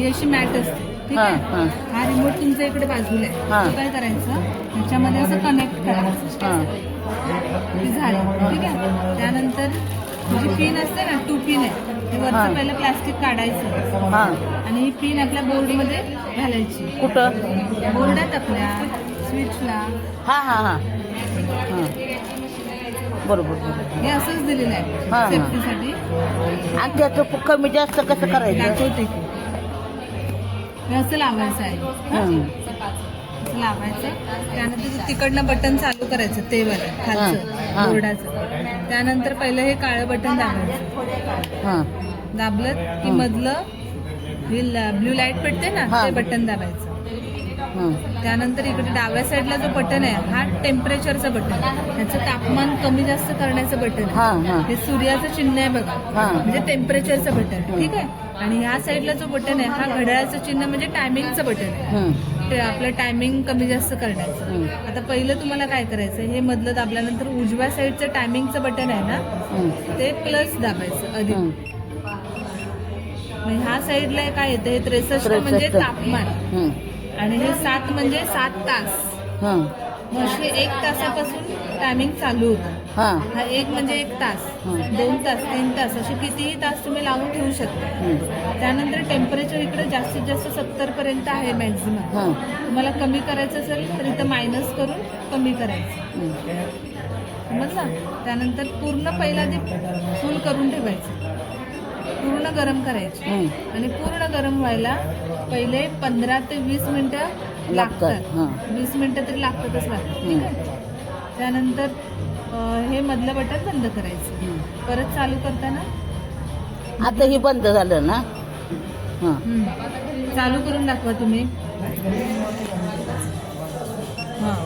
ही अशी मॅट असते, ठीक हा, आहे. हा. हा रिमोट तुमच्या इकडे बाजूला हा. आहे. तो काय करायचं, ह्याच्यामध्ये असं कनेक्ट करायचं. हां हे झालं, ठीक आहे. त्यानंतर जी पिन असते ना, 2 पिन आहे, ते हा. वरचं पहिलं प्लास्टिक काढायचं हां. आणि ही पिन आपल्या बोर्डमध्ये घालायची. कुठं? बोर्डात आपल्या स्विचला. हां हां हां हां बरोबर बरोबर. हे असंच दिलेलं आहे हा, हा. सेफ्टीसाठी. आणि त्याचं कमी जास्त कसं करायचं? दाखवते की हे असं लावायचं आहे. हं. असं लावायचं. त्यानंतर तिकडनं बटन चालू करायचं, ते वालं खालचं हा. बोर्डाचं. त्यानंतर पहिलं हे काळं बटन दाबायचं. हां दाबलं की हं. मधलं हे ब्ल्यू लाईट पेटते ना, हा. ते बटन दाबायचं. हां त्यानंतर इकडे डाव्या साईडला जो बटन आहे, हा टेम्परेचरचं बटन आहे. ह्याचं तापमान कमी जास्त करण्याचं बटन हा, आहे. हा. हे सूर्याचं चिन्ह आहे बघा, हा. म्हणजे टेम्परेचरचं बटन, ठीक आहे. आणि ह्या साईडला जो बटन आहे, हा घड्याळाचं चिन्ह म्हणजे टायमिंगचं बटन आहे. हं. ते आपलं टायमिंग कमी जास्त करण्याचं. हं. आता पहिलं तुम्हाला काय करायचं, हे मधलं दाबल्यानंतर उजव्या साईडचं टायमिंगचं बटन आहे ना, हं. ते प्लस दाबायचं अधिक. हं. मग ह्या साईडला काय येतं, हे 63 म्हणजे 63. तापमान, हं. आणि हे 7 म्हणजे 7 तास. हं. मग असे 1 तासापासून टायमिंग चालू होतं. हां हा 1 म्हणजे 1 तास, हं. 2 तास, 3 तास, असे कितीही तास तुम्ही लावून ठेवू शकता. हं. त्यानंतर टेम्परेचर इकडे जास्तीत जास्त 70 पर्यंत आहे मॅक्झिमम. हं. तुम्हाला कमी करायचं असेल तर इथं मायनस करून कमी करायचं, हं. समजलं. त्यानंतर पूर्ण पहिला ते फुल करून ठेवायचं, पूर्ण गरम करायचे. हं. आणि पूर्ण गरम व्हायला पहिले 15 ते 20 मिनिटं लागतात. लागतात. हां. 20 मिनिटं तरी लागतातच लागतात, ठीक आहे. त्यानंतर हे मधलं बटन बंद करायचं. हं. परत चालू करताना आता हे बंद झालं ना? हां चालू करून दाखवा तुम्ही. हां,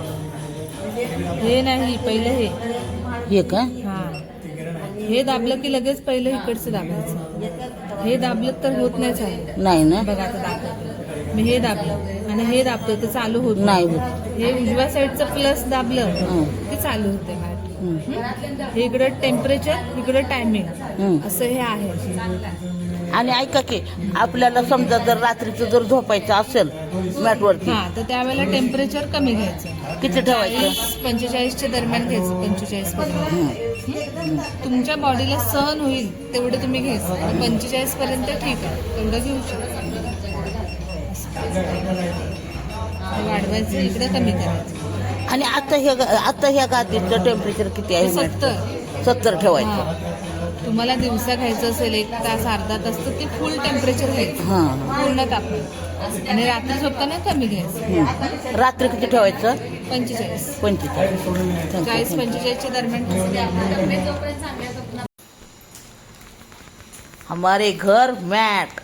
हे नाही, पहिलं हे. हे का? हां, हे दाबलं की लगेच पहिलं इकडचं दाबायचं. हे दाबलं तर होत नाही चालू. नाही ना? बघा आता दाखवते मी. हे दाबलं आणि हे दाबतोय तर चालू होत नाही होत. हे उजव्या साईडचं प्लस दाबलं हं. की चालू होते मॅट. हं. हे इकडं टेम्परेचर, इकडं टायमिंग, हं. असं हे आहे. आणि ऐका की, आपल्याला समजा जर रात्रीचं जर झोपायचं असेल मॅटवरती, हा, तर त्यावेळेला टेम्परेचर कमी घ्यायचं. किती ठेवायचं? 45च्या दरम्यान घ्यायचं. 45 पर्यंत तुमच्या बॉडीला सहन होईल तेवढं तुम्ही घ्यायचं. 45 पर्यंत ठीक आहे, तेवढं घेऊ शकता. वाढवायचं, इकडं कमी करायचं. आणि आता ह्या गादीचं टेम्परेचर किती आहे? 70 ठेवायचं. हा. तुम्हाला दिवसा घ्यायचं असेल 1 तास, अर्धा तास, तर ते फुल टेम्परेचर घ्यायचं, हां. पूर्ण तापमान. आणि रात्री झोपताना कमी घ्यायचं. रात्री किती ठेवायचं? 45. 45. 40-45च्या दरम्यान. हमारे घर मैट.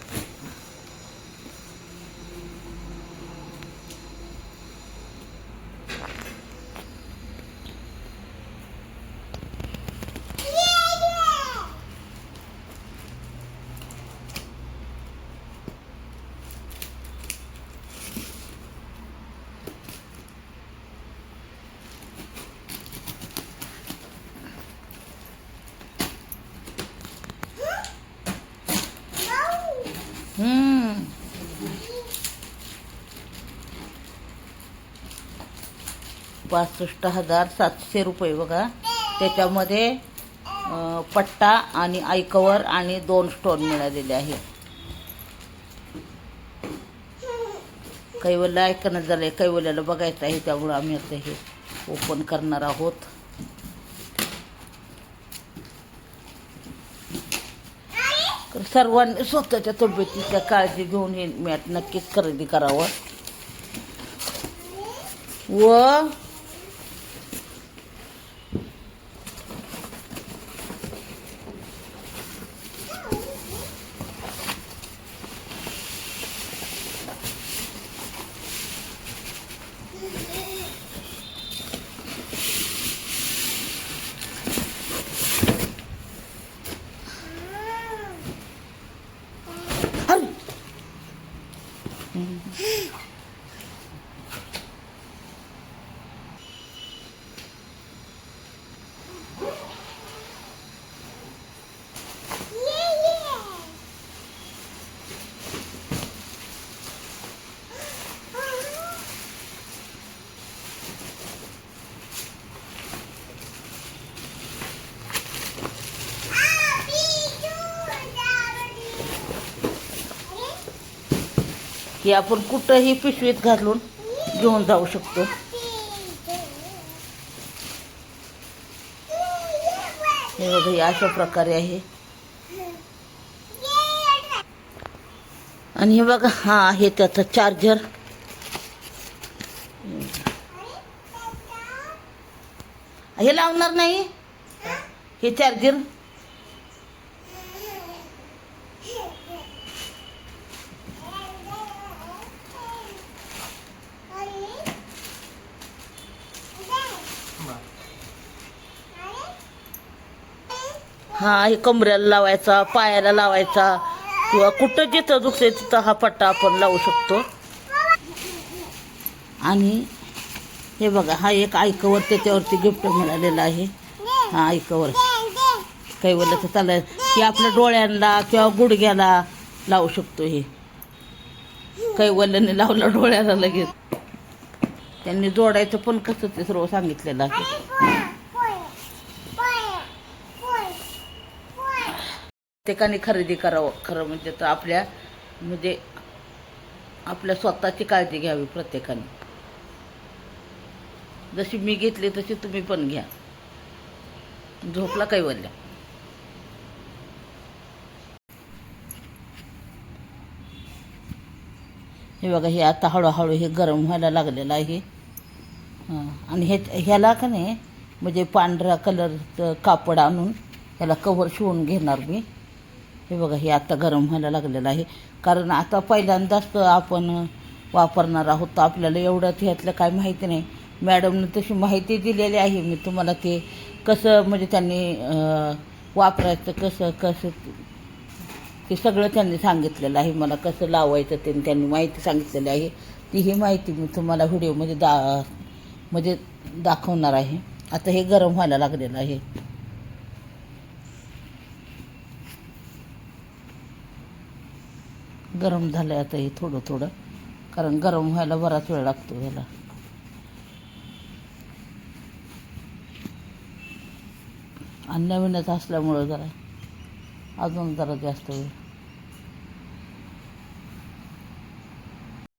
हम्म. 65,700 रुपये बघा. त्याच्यामध्ये पट्टा आणि आय कवर आणि 2 स्टोन मिळालेले आहे. काही वेळेला ऐकणं झालं आहे, काही वेळेला बघायचं आहे, त्यामुळं आम्ही आता हे ओपन करणार आहोत. सर्वांनी स्वतःच्या तब्येतीच्या काळजी घेऊन हे मॅट नक्कीच खरेदी करावं. व की आपण कुठंही पिशवीत घालून घेऊन जाऊ शकतो. हे बघा, हे अशा प्रकारे आहे. आणि हे बघा, हा आहे त्याचा चार्जर. हे लावणार नाही, हे चार्जर. हा, हे कमऱ्याला लावायचा, पायाला लावायचा, किंवा कुठं जिथं दुखते तिथं हा पट्टा आपण लावू शकतो. आणि हे बघा, हा एक आयकवर त्याच्यावरती गिफ्ट मिळालेला आहे. हा आयकवर कैवल्याचं त्याला की आपल्या डोळ्यांना किंवा गुडघ्याला लावू शकतो. हे कैवल्याने लावलं डोळ्याला लगेच. त्यांनी जोडायचं पण कसं ते सर्व सांगितलेलं आहे. प्रत्येकाने खरेदी करावं. खरं म्हणजे तर म्हणजे आपल्या स्वतःची काळजी घ्यावी प्रत्येकाने. जशी मी घेतली तशी तुम्ही पण घ्या. झोपला कैवल्या. हे बघा, हे आता हळूहळू हे गरम व्हायला लागलेलं आहे. हां, आणि ह्याला का नाही म्हणजे पांढऱ्या कलरचं कापड आणून ह्याला कव्हर शिवून घेणार मी. हे बघा, हे आता गरम व्हायला लागलेलं आहे. कारण आता पहिल्यांदाच आपण वापरणार आहोत, तर आपल्याला एवढं ह्यातलं काय माहिती नाही. मॅडमने तशी माहिती दिलेली आहे. मी तुम्हाला ते कसं म्हणजे त्यांनी वापरायचं कसं कसं ते सगळं त्यांनी सांगितलेलं आहे. मला कसं लावायचं ते त्यांनी माहिती सांगितलेली आहे. ती ही माहिती मी तुम्हाला व्हिडिओमध्ये म्हणजे दाखवणार आहे. आता हे गरम व्हायला लागलेलं आहे. गरम झालं आहे आता हे थोडं थोडं, कारण गरम व्हायला बराच वेळ लागतो ह्याला. आणि नवीनच असल्यामुळं अजून जरा जास्त वेळ.